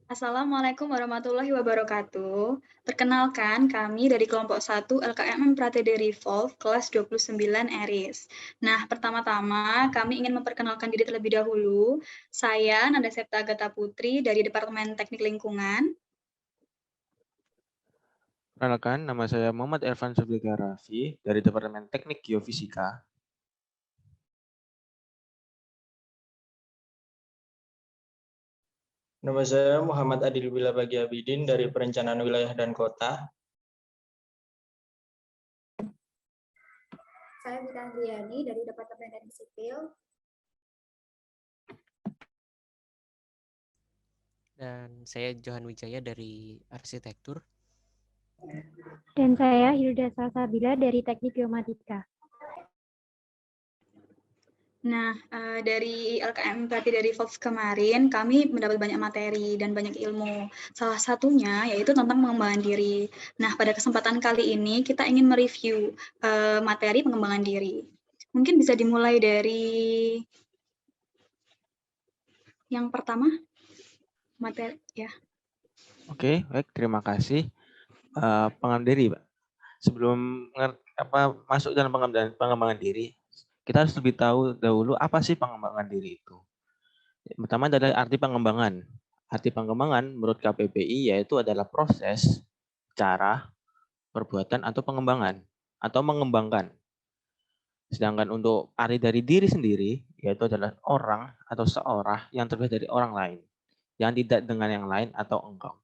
Assalamualaikum warahmatullahi wabarakatuh. Perkenalkan, kami dari kelompok 1 LKMM Pratede Revolve kelas 29 ERIS. Nah, pertama-tama kami ingin memperkenalkan diri terlebih dahulu. Saya Nanda Septa Agatha Putri dari Departemen Teknik Lingkungan. Perkenalkan, nama saya Muhammad Ervan Subrika Raffi dari Departemen Teknik Geofisika. Nama saya Muhammad Adil Wilabagi Abidin dari Perencanaan Wilayah dan Kota. Saya Vita Andriani dari Departemen Teknik Sipil. Dan saya Johan Wijaya dari Arsitektur. Dan saya Hilda Salsabila dari Teknik Geomatika. Nah, dari LKM Pratede Revolve kemarin, kami mendapat banyak materi dan banyak ilmu. Salah satunya yaitu tentang pengembangan diri. Nah, pada kesempatan kali ini kita ingin mereview materi pengembangan diri. Mungkin bisa dimulai dari yang pertama, materi ya. Oke, baik, terima kasih. Pengembangan diri, Pak. Sebelum masuk dalam pengembangan diri, kita harus lebih tahu dahulu apa sih pengembangan diri itu. Pertama adalah arti pengembangan. Arti pengembangan menurut KPPI yaitu adalah proses, cara, perbuatan atau pengembangan atau mengembangkan. Sedangkan untuk arti dari diri sendiri yaitu adalah orang atau seorang yang terbuat dari orang lain yang tidak dengan yang lain atau engkau.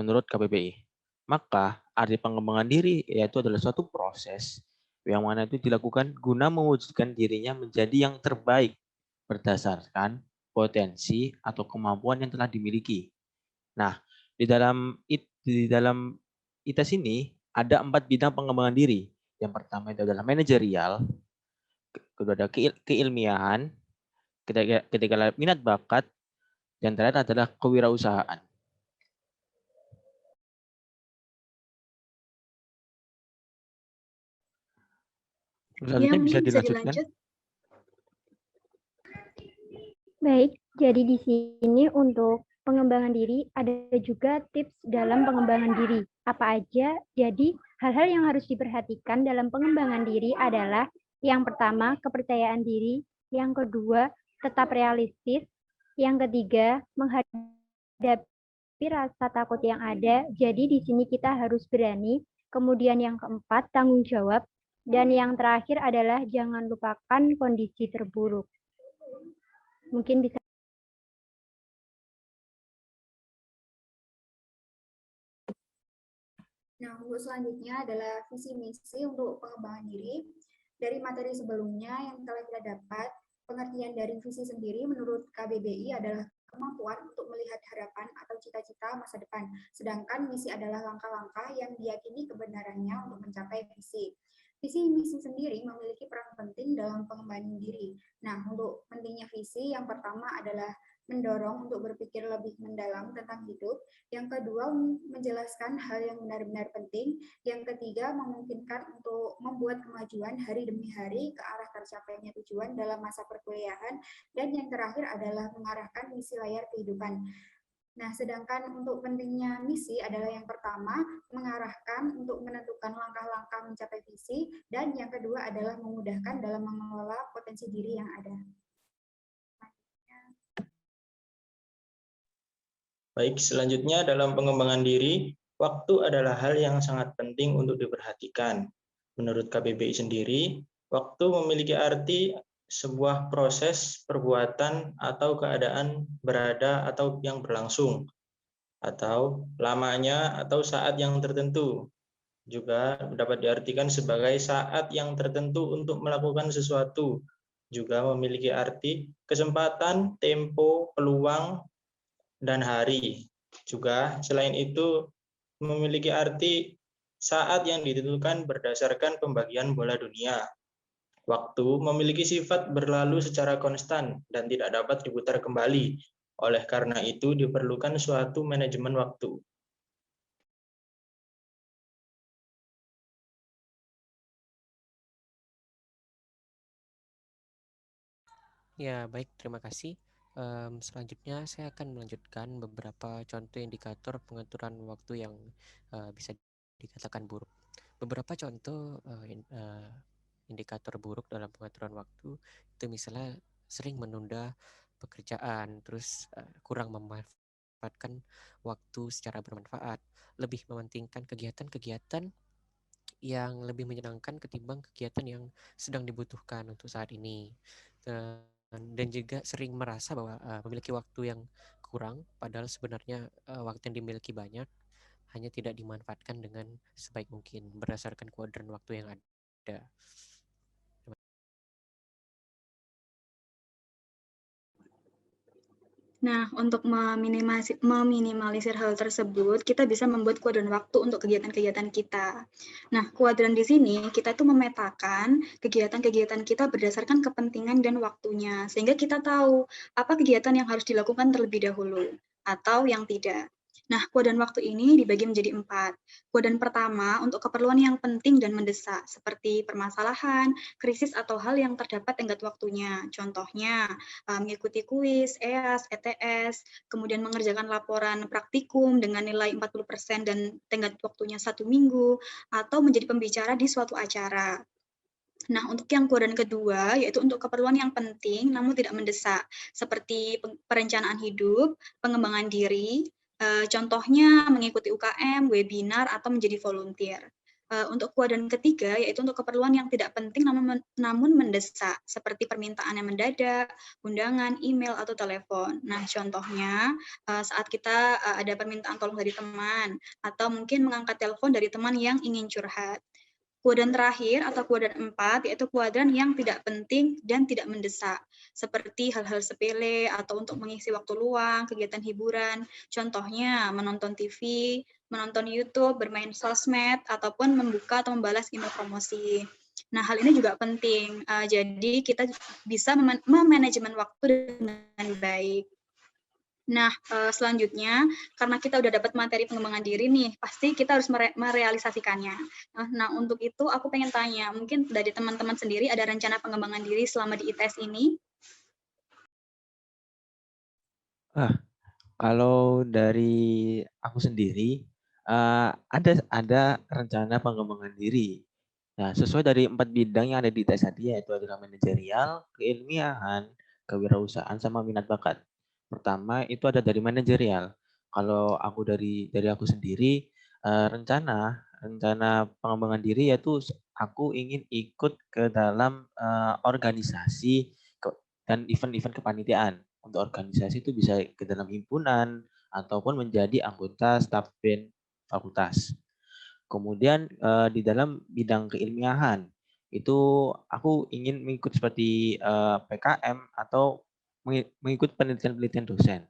Menurut KPPI. Maka arti pengembangan diri yaitu adalah suatu proses yang mana itu dilakukan guna mewujudkan dirinya menjadi yang terbaik berdasarkan potensi atau kemampuan yang telah dimiliki. Nah, di dalam ITES ini ada 4 bidang pengembangan diri. Yang pertama itu adalah manajerial, kedua ada keilmiahan, ketiga adalah minat bakat, dan terakhir adalah kewirausahaan. Selanjutnya bisa dilanjutkan. Baik, jadi di sini untuk pengembangan diri ada juga tips dalam pengembangan diri. Apa aja? Jadi hal-hal yang harus diperhatikan dalam pengembangan diri adalah yang pertama kepercayaan diri, yang kedua tetap realistis, yang ketiga menghadapi rasa takut yang ada. Jadi di sini kita harus berani. Kemudian yang keempat tanggung jawab, dan yang terakhir adalah jangan lupakan kondisi terburuk. Mungkin bisa. Nah, untuk selanjutnya adalah visi misi untuk pengembangan diri. Dari materi sebelumnya yang telah kita dapat, pengertian dari visi sendiri menurut KBBI adalah kemampuan untuk melihat harapan atau cita-cita masa depan. Sedangkan misi adalah langkah-langkah yang diyakini kebenarannya untuk mencapai visi. Visi misi sendiri memiliki peran penting dalam pengembangan diri. Nah, untuk pentingnya visi, yang pertama adalah mendorong untuk berpikir lebih mendalam tentang hidup. Yang kedua, menjelaskan hal yang benar-benar penting. Yang ketiga, memungkinkan untuk membuat kemajuan hari demi hari ke arah tercapainya tujuan dalam masa perkuliahan. Dan yang terakhir adalah mengarahkan misi layar kehidupan. Nah, sedangkan untuk pentingnya misi adalah yang pertama, mengarahkan untuk menentukan langkah-langkah mencapai visi, dan yang kedua adalah memudahkan dalam mengelola potensi diri yang ada. Baik, selanjutnya dalam pengembangan diri, waktu adalah hal yang sangat penting untuk diperhatikan. Menurut KBBI sendiri, waktu memiliki arti sebuah proses, perbuatan, atau keadaan berada atau yang berlangsung, atau lamanya atau saat yang tertentu. Juga dapat diartikan sebagai saat yang tertentu untuk melakukan sesuatu. Juga memiliki arti kesempatan, tempo, peluang, dan hari. Juga selain itu memiliki arti saat yang ditentukan berdasarkan pembagian bola dunia. Waktu memiliki sifat berlalu secara konstan dan tidak dapat diputar kembali. Oleh karena itu diperlukan suatu manajemen waktu. Ya, baik, terima kasih. Selanjutnya saya akan melanjutkan beberapa contoh indikator pengaturan waktu yang bisa dikatakan buruk. Beberapa contoh indikator buruk dalam pengaturan waktu itu misalnya sering menunda pekerjaan, terus kurang memanfaatkan waktu secara bermanfaat, lebih mementingkan kegiatan-kegiatan yang lebih menyenangkan ketimbang kegiatan yang sedang dibutuhkan untuk saat ini. Dan juga sering merasa bahwa memiliki waktu yang kurang, padahal sebenarnya waktu yang dimiliki banyak, hanya tidak dimanfaatkan dengan sebaik mungkin berdasarkan kuadran waktu yang ada. Nah, untuk meminimalisir hal tersebut, kita bisa membuat kuadran waktu untuk kegiatan-kegiatan kita. Nah, kuadran di sini kita tuh memetakan kegiatan-kegiatan kita berdasarkan kepentingan dan waktunya, sehingga kita tahu apa kegiatan yang harus dilakukan terlebih dahulu atau yang tidak. Nah, kuadran waktu ini dibagi menjadi 4. Kuadran pertama untuk keperluan yang penting dan mendesak, seperti permasalahan, krisis, atau hal yang terdapat tenggat waktunya. Contohnya, mengikuti kuis, EAS, ETS, kemudian mengerjakan laporan praktikum dengan nilai 40% dan tenggat waktunya 1 minggu, atau menjadi pembicara di suatu acara. Nah, untuk yang kuadran kedua, yaitu untuk keperluan yang penting namun tidak mendesak, seperti perencanaan hidup, pengembangan diri, contohnya mengikuti UKM, webinar, atau menjadi volunteer. Untuk kuadran ketiga, yaitu untuk keperluan yang tidak penting namun mendesak, seperti permintaan yang mendadak, undangan, email, atau telepon. Nah, contohnya saat kita ada permintaan tolong dari teman, atau mungkin mengangkat telepon dari teman yang ingin curhat. Kuadran terakhir atau kuadran 4 yaitu kuadran yang tidak penting dan tidak mendesak, seperti hal-hal sepele atau untuk mengisi waktu luang, kegiatan hiburan, contohnya menonton TV, menonton YouTube, bermain sosmed, ataupun membuka atau membalas email promosi. Nah, hal ini juga penting, jadi kita bisa memanajemen waktu dengan baik. Nah, selanjutnya karena kita udah dapat materi pengembangan diri nih, pasti kita harus merealisasikannya. Nah, untuk itu aku pengen tanya, mungkin dari teman-teman sendiri ada rencana pengembangan diri selama di ITS ini? Kalau dari aku sendiri, ada rencana pengembangan diri. Nah, sesuai dari 4 bidang yang ada di tes tadi, yaitu adalah manajerial, keilmiahan, kewirausahaan, sama minat bakat. Pertama, itu ada dari manajerial. Kalau aku dari aku sendiri, rencana pengembangan diri yaitu aku ingin ikut ke dalam organisasi dan event-event kepanitiaan. Untuk organisasi itu bisa ke dalam himpunan ataupun menjadi anggota staf band fakultas. Kemudian di dalam bidang keilmiahan itu aku ingin mengikut seperti PKM atau mengikut penelitian-penelitian dosen.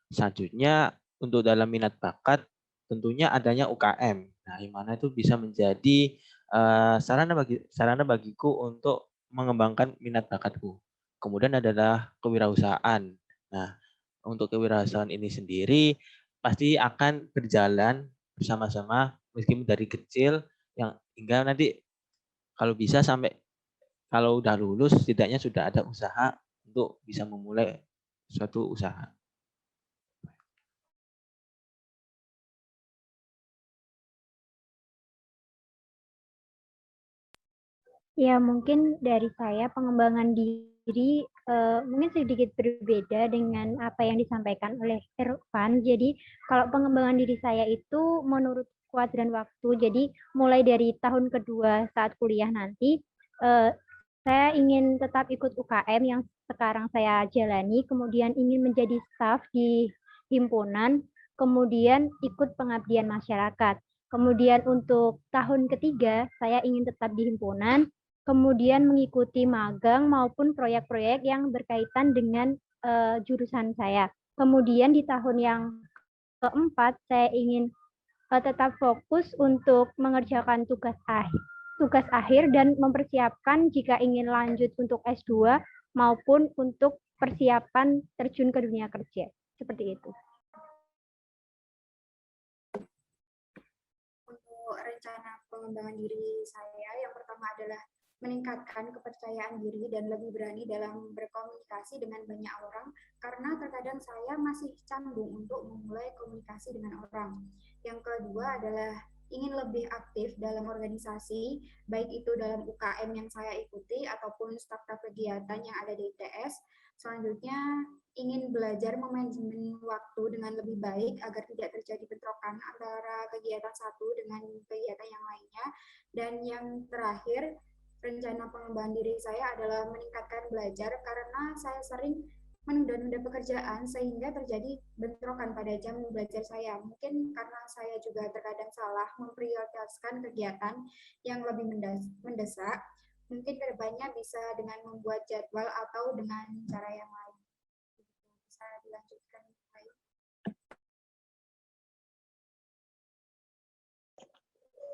Selanjutnya untuk dalam minat bakat tentunya adanya UKM. Nah, yang mana itu bisa menjadi sarana bagiku untuk mengembangkan minat bakatku. Kemudian adalah kewirausahaan. Nah, untuk kewirausahaan ini sendiri pasti akan berjalan bersama-sama meskipun dari kecil yang hingga nanti kalau bisa sampai kalau udah lulus setidaknya sudah ada usaha untuk bisa memulai suatu usaha. Ya, mungkin dari saya pengembangan diri mungkin sedikit berbeda dengan apa yang disampaikan oleh Irfan. Jadi, kalau pengembangan diri saya itu menurut kuadran waktu, jadi mulai dari tahun kedua saat kuliah nanti, saya ingin tetap ikut UKM yang sekarang saya jalani, kemudian ingin menjadi staf di himpunan, kemudian ikut pengabdian masyarakat. Kemudian untuk tahun ketiga, saya ingin tetap di himpunan, kemudian mengikuti magang maupun proyek-proyek yang berkaitan dengan jurusan saya. Kemudian di tahun yang keempat, saya ingin tetap fokus untuk mengerjakan tugas akhir dan mempersiapkan jika ingin lanjut untuk S2 maupun untuk persiapan terjun ke dunia kerja. Seperti itu. Untuk rencana pengembangan diri saya, yang pertama adalah meningkatkan kepercayaan diri dan lebih berani dalam berkomunikasi dengan banyak orang, karena terkadang saya masih canggung untuk memulai komunikasi dengan orang. Yang kedua adalah ingin lebih aktif dalam organisasi, baik itu dalam UKM yang saya ikuti ataupun staf-staf kegiatan yang ada di ITS. Selanjutnya, ingin belajar manajemen waktu dengan lebih baik agar tidak terjadi bentrokan antara kegiatan satu dengan kegiatan yang lainnya. Dan yang terakhir, rencana pengembangan diri saya adalah meningkatkan belajar karena saya sering menunda-nunda pekerjaan sehingga terjadi bentrokan pada jam belajar saya. Mungkin karena saya juga terkadang salah memprioritaskan kegiatan yang lebih mendesak. Mungkin kedepannya bisa dengan membuat jadwal atau dengan cara yang lain. Bisa dilanjutkan.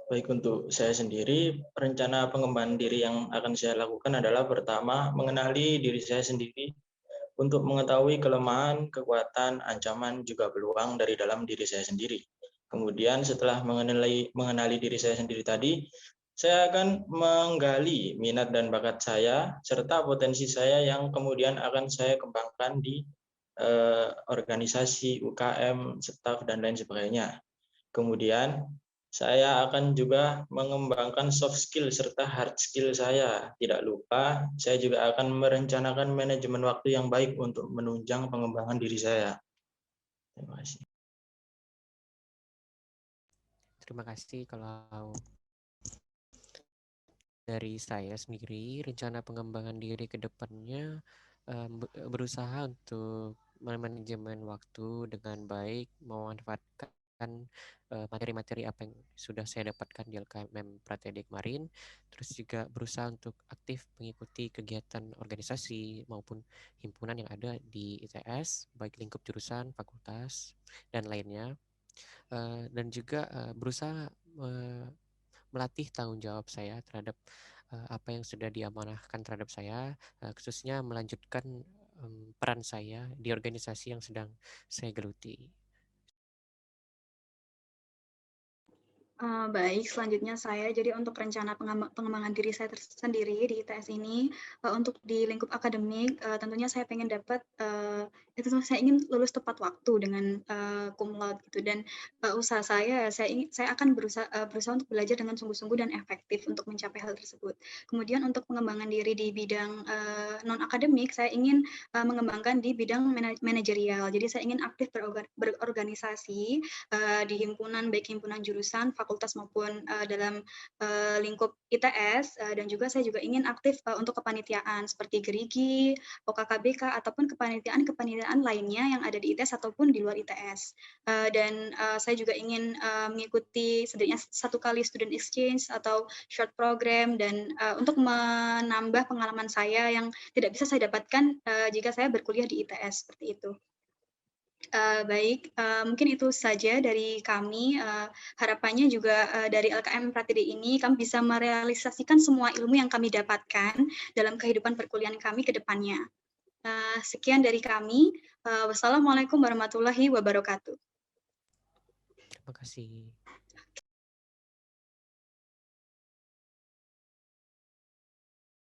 Baik, untuk saya sendiri, rencana pengembangan diri yang akan saya lakukan adalah pertama, mengenali diri saya sendiri untuk mengetahui kelemahan, kekuatan, ancaman, juga peluang dari dalam diri saya sendiri. Kemudian setelah mengenali diri saya sendiri tadi, saya akan menggali minat dan bakat saya, serta potensi saya yang kemudian akan saya kembangkan di organisasi, UKM, staf, dan lain sebagainya. Kemudian saya akan juga mengembangkan soft skill serta hard skill saya. Tidak lupa, saya juga akan merencanakan manajemen waktu yang baik untuk menunjang pengembangan diri saya. Terima kasih. Terima kasih. Kalau dari saya sendiri, rencana pengembangan diri ke depannya berusaha untuk manajemen waktu dengan baik, memanfaatkan materi-materi apa yang sudah saya dapatkan di LKM Pratedi kemarin, terus juga berusaha untuk aktif mengikuti kegiatan organisasi maupun himpunan yang ada di ITS, baik lingkup jurusan, fakultas, dan lainnya, dan juga berusaha melatih tanggung jawab saya terhadap apa yang sudah diamanahkan terhadap saya, khususnya melanjutkan peran saya di organisasi yang sedang saya geluti. Baik, selanjutnya saya, jadi untuk rencana pengembangan diri saya sendiri di ITS ini, untuk di lingkup akademik, tentunya saya pengen dapat, itu saya ingin lulus tepat waktu dengan cum laude gitu, dan usaha saya akan berusaha untuk belajar dengan sungguh-sungguh dan efektif untuk mencapai hal tersebut. Kemudian untuk pengembangan diri di bidang non akademik, saya ingin mengembangkan di bidang manajerial. Jadi saya ingin aktif berorganisasi di himpunan, baik himpunan jurusan, fakultas maupun dalam lingkup ITS, dan juga saya juga ingin aktif untuk kepanitiaan seperti Gerigi, OKKBK, ataupun kepanitiaan lainnya yang ada di ITS ataupun di luar ITS. Dan saya juga ingin mengikuti setidaknya 1 kali student exchange atau short program, dan untuk menambah pengalaman saya yang tidak bisa saya dapatkan jika saya berkuliah di ITS, seperti itu. Baik, mungkin itu saja dari kami. Harapannya juga dari LKM Pratedi ini kami bisa merealisasikan semua ilmu yang kami dapatkan dalam kehidupan perkuliahan kami ke depannya. Sekian dari kami. Wassalamualaikum warahmatullahi wabarakatuh. Terima kasih.